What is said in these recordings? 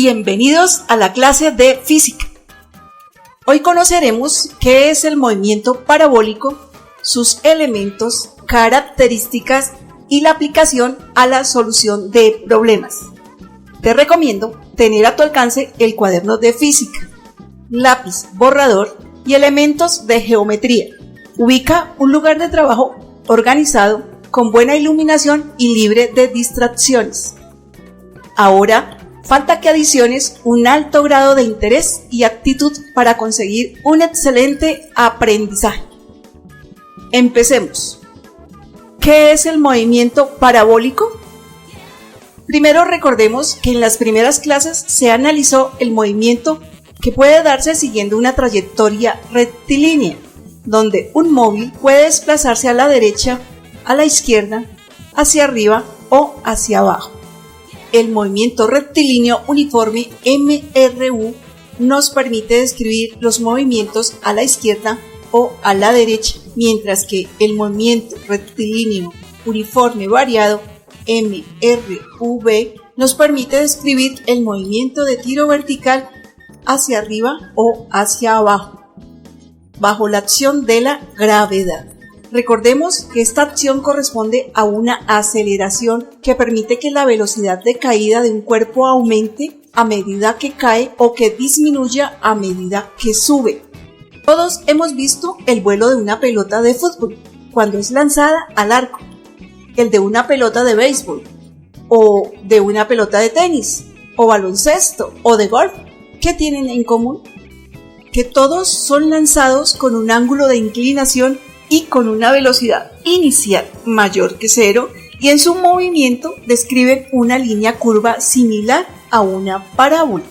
Bienvenidos a la clase de física. Hoy conoceremos qué es el movimiento parabólico, sus elementos, características y la aplicación a la solución de problemas. Te recomiendo tener a tu alcance el cuaderno de física, lápiz, borrador y elementos de geometría. Ubica un lugar de trabajo organizado, con buena iluminación y libre de distracciones. Ahora, falta que adiciones un alto grado de interés y actitud para conseguir un excelente aprendizaje. Empecemos. ¿Qué es el movimiento parabólico? Primero recordemos que en las primeras clases se analizó el movimiento que puede darse siguiendo una trayectoria rectilínea, donde un móvil puede desplazarse a la derecha, a la izquierda, hacia arriba o hacia abajo. El movimiento rectilíneo uniforme MRU nos permite describir los movimientos a la izquierda o a la derecha, mientras que el movimiento rectilíneo uniforme variado MRV nos permite describir el movimiento de tiro vertical hacia arriba o hacia abajo, bajo la acción de la gravedad. Recordemos que esta acción corresponde a una aceleración que permite que la velocidad de caída de un cuerpo aumente a medida que cae o que disminuya a medida que sube. Todos hemos visto el vuelo de una pelota de fútbol cuando es lanzada al arco, el de una pelota de béisbol, o de una pelota de tenis, o baloncesto, o de golf. ¿Qué tienen en común? Que todos son lanzados con un ángulo de inclinación y con una velocidad inicial mayor que cero, y en su movimiento describen una línea curva similar a una parábola.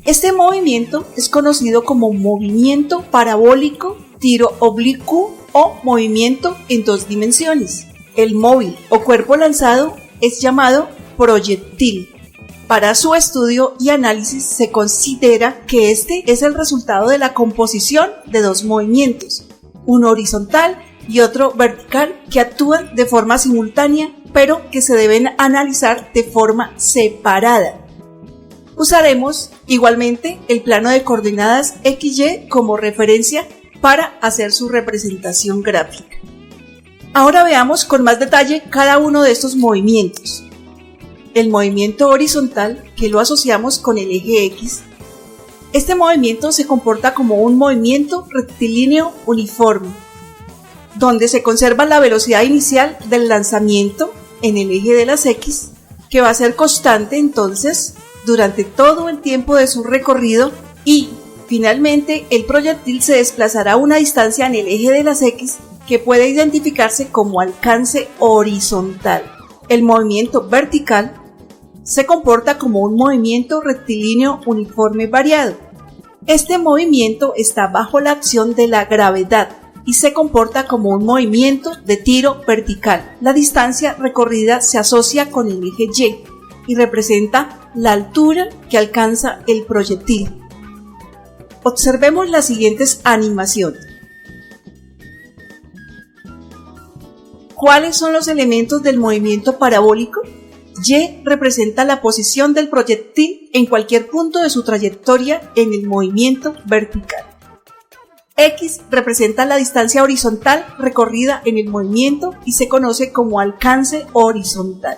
Este movimiento es conocido como movimiento parabólico, tiro oblicuo o movimiento en dos dimensiones. El móvil o cuerpo lanzado es llamado proyectil. Para su estudio y análisis se considera que este es el resultado de la composición de dos movimientos, uno horizontal y otro vertical, que actúan de forma simultánea, pero que se deben analizar de forma separada. Usaremos igualmente el plano de coordenadas XY como referencia para hacer su representación gráfica. Ahora veamos con más detalle cada uno de estos movimientos. El movimiento horizontal, que lo asociamos con el eje X. Este movimiento se comporta como un movimiento rectilíneo uniforme, donde se conserva la velocidad inicial del lanzamiento en el eje de las X, que va a ser constante entonces durante todo el tiempo de su recorrido, y finalmente el proyectil se desplazará a una distancia en el eje de las X que puede identificarse como alcance horizontal. El movimiento vertical se comporta como un movimiento rectilíneo uniforme variado. Este movimiento está bajo la acción de la gravedad y se comporta como un movimiento de tiro vertical. La distancia recorrida se asocia con el eje Y y representa la altura que alcanza el proyectil. Observemos las siguientes animaciones. ¿Cuáles son los elementos del movimiento parabólico? Y representa la posición del proyectil en cualquier punto de su trayectoria en el movimiento vertical. X representa la distancia horizontal recorrida en el movimiento y se conoce como alcance horizontal.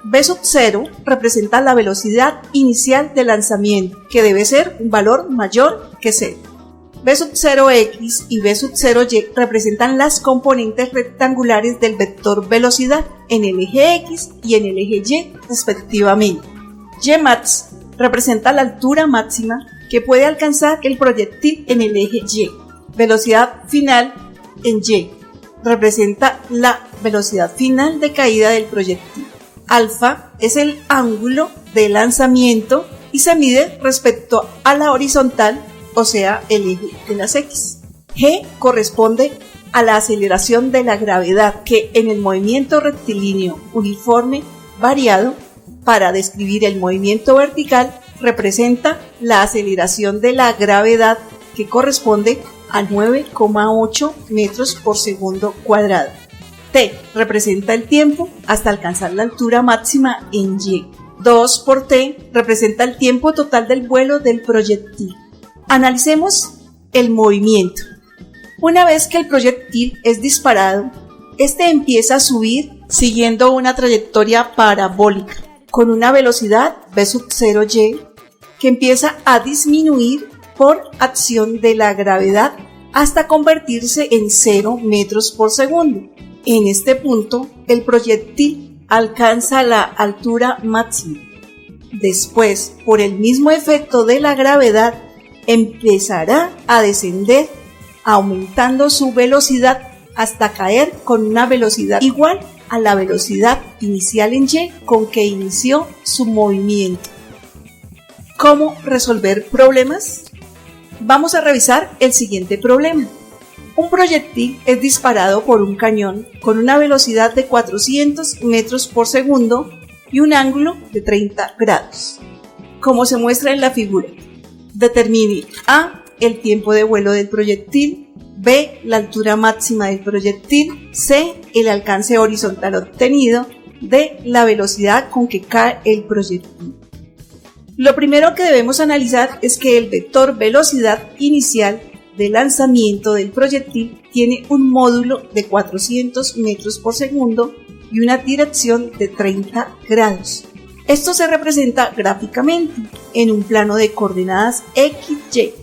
V0 representa la velocidad inicial de lanzamiento, que debe ser un valor mayor que 0. V0x y V0y representan las componentes rectangulares del vector velocidad en el eje X y en el eje Y respectivamente. Ymax representa la altura máxima que puede alcanzar el proyectil en el eje Y. Velocidad final en Y representa la velocidad final de caída del proyectil. Alfa es el ángulo de lanzamiento y se mide respecto a la horizontal, o sea, el eje de las X. G corresponde a la aceleración de la gravedad, que en el movimiento rectilíneo uniforme variado, para describir el movimiento vertical, representa la aceleración de la gravedad, que corresponde a 9,8 metros por segundo cuadrado. T representa el tiempo hasta alcanzar la altura máxima en Y. 2 por t representa el tiempo total del vuelo del proyectil. Analicemos el movimiento. Una vez que el proyectil es disparado, este empieza a subir siguiendo una trayectoria parabólica con una velocidad v sub 0y que empieza a disminuir por acción de la gravedad hasta convertirse en 0 metros por segundo. En este punto, el proyectil alcanza la altura máxima. Después, por el mismo efecto de la gravedad, empezará a descender, aumentando su velocidad hasta caer con una velocidad igual a la velocidad inicial en y con que inició su movimiento. ¿Cómo resolver problemas? Vamos a revisar el siguiente problema. Un proyectil es disparado por un cañón con una velocidad de 400 metros por segundo y un ángulo de 30 grados. Como se muestra en la figura, determine A, el tiempo de vuelo del proyectil, B, la altura máxima del proyectil, C, el alcance horizontal obtenido, D, la velocidad con que cae el proyectil. Lo primero que debemos analizar es que el vector velocidad inicial de lanzamiento del proyectil tiene un módulo de 400 metros por segundo y una dirección de 30 grados. Esto se representa gráficamente en un plano de coordenadas XY.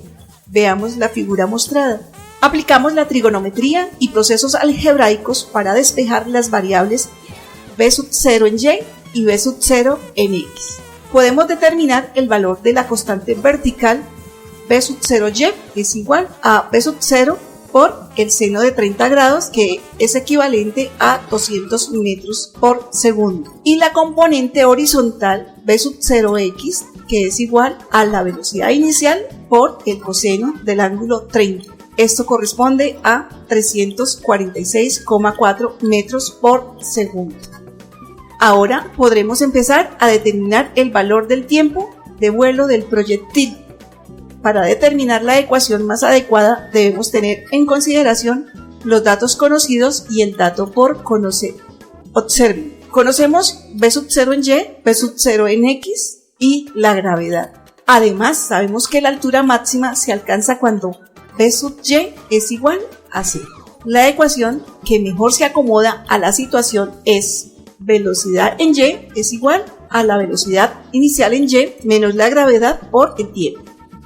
Veamos la figura mostrada. Aplicamos la trigonometría y procesos algebraicos para despejar las variables v sub 0 en y y v sub 0 en x. Podemos determinar el valor de la constante vertical v sub 0y es igual a v sub 0 por el seno de 30 grados, que es equivalente a 200 metros por segundo, y la componente horizontal v sub 0x, que es igual a la velocidad inicial por el coseno del ángulo 30. Esto corresponde a 346,4 metros por segundo. Ahora podremos empezar a determinar el valor del tiempo de vuelo del proyectil. Para determinar la ecuación más adecuada debemos tener en consideración los datos conocidos y el dato por conocer. Observen, conocemos v sub 0 en y, v sub 0 en x y la gravedad. Además, sabemos que la altura máxima se alcanza cuando v sub y es igual a 0. La ecuación que mejor se acomoda a la situación es velocidad en y es igual a la velocidad inicial en y menos la gravedad por el tiempo.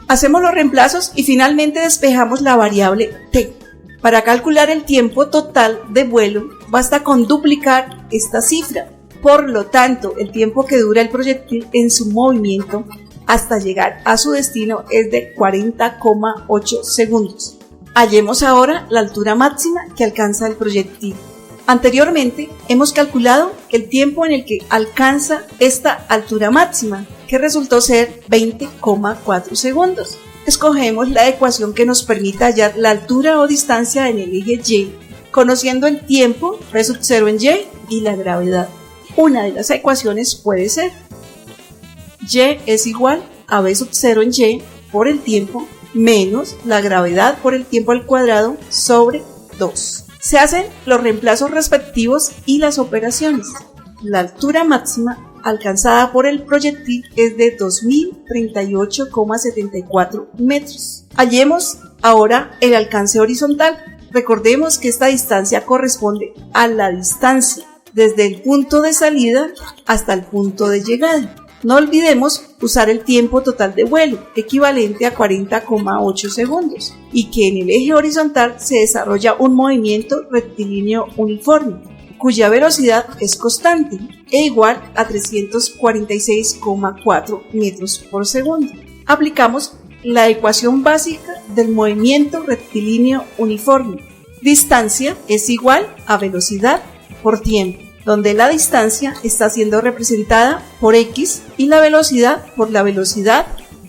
Hacemos los reemplazos y finalmente despejamos la variable t. Para calcular el tiempo total de vuelo basta con duplicar esta cifra. Por lo tanto, el tiempo que dura el proyectil en su movimiento hasta llegar a su destino es de 40,8 segundos. Hallemos ahora la altura máxima que alcanza el proyectil. Anteriormente hemos calculado el tiempo en el que alcanza esta altura máxima, que resultó ser 20,4 segundos. Escogemos la ecuación que nos permita hallar la altura o distancia en el eje Y, conociendo el tiempo v sub 0 en y y la gravedad. Una de las ecuaciones puede ser y es igual a v sub 0 en y por el tiempo menos la gravedad por el tiempo al cuadrado sobre 2. Se hacen los reemplazos respectivos y las operaciones. La altura máxima alcanzada por el proyectil es de 2038,74 metros. Hallemos ahora el alcance horizontal. Recordemos que esta distancia corresponde a la distancia desde el punto de salida hasta el punto de llegada. No olvidemos usar el tiempo total de vuelo, equivalente a 40,8 segundos, y que en el eje horizontal se desarrolla un movimiento rectilíneo uniforme, cuya velocidad es constante e igual a 346,4 metros por segundo. Aplicamos la ecuación básica del movimiento rectilíneo uniforme. Distancia es igual a velocidad por tiempo, donde la distancia está siendo representada por x y la velocidad por la velocidad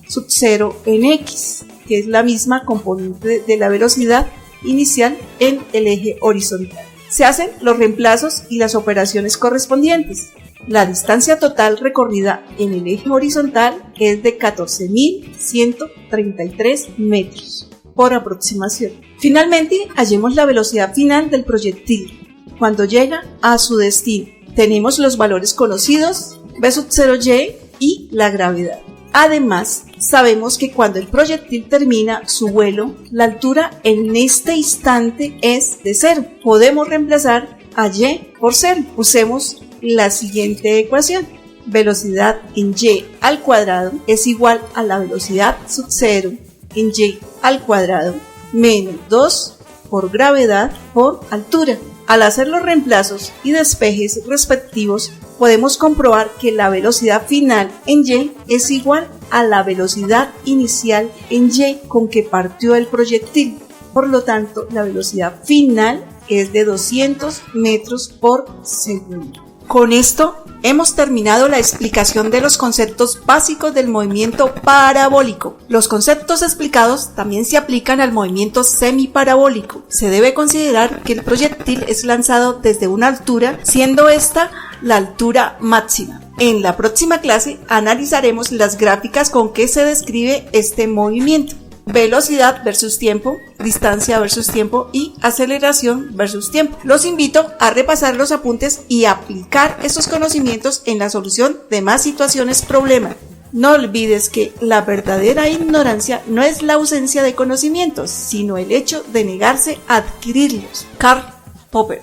sub 0 en x, que es la misma componente de la velocidad inicial en el eje horizontal. Se hacen los reemplazos y las operaciones correspondientes. La distancia total recorrida en el eje horizontal es de 14.133 metros por aproximación. Finalmente, hallemos la velocidad final del proyectil cuando llega a su destino. Tenemos los valores conocidos V sub 0y y la gravedad. Además, sabemos que cuando el proyectil termina su vuelo, la altura en este instante es de 0. Podemos reemplazar a y por 0. Usemos la siguiente ecuación. Velocidad en y al cuadrado es igual a la velocidad sub 0 en y al cuadrado menos 2 por gravedad por altura. Al hacer los reemplazos y despejes respectivos, podemos comprobar que la velocidad final en y es igual a la velocidad inicial en y con que partió el proyectil. Por lo tanto, la velocidad final es de 200 metros por segundo. Con esto hemos terminado la explicación de los conceptos básicos del movimiento parabólico. Los conceptos explicados también se aplican al movimiento semiparabólico. Se debe considerar que el proyectil es lanzado desde una altura, siendo esta la altura máxima. En la próxima clase analizaremos las gráficas con que se describe este movimiento. Velocidad versus tiempo, distancia versus tiempo y aceleración versus tiempo. Los invito a repasar los apuntes y aplicar estos conocimientos en la solución de más situaciones problema. No olvides que la verdadera ignorancia no es la ausencia de conocimientos, sino el hecho de negarse a adquirirlos. Karl Popper.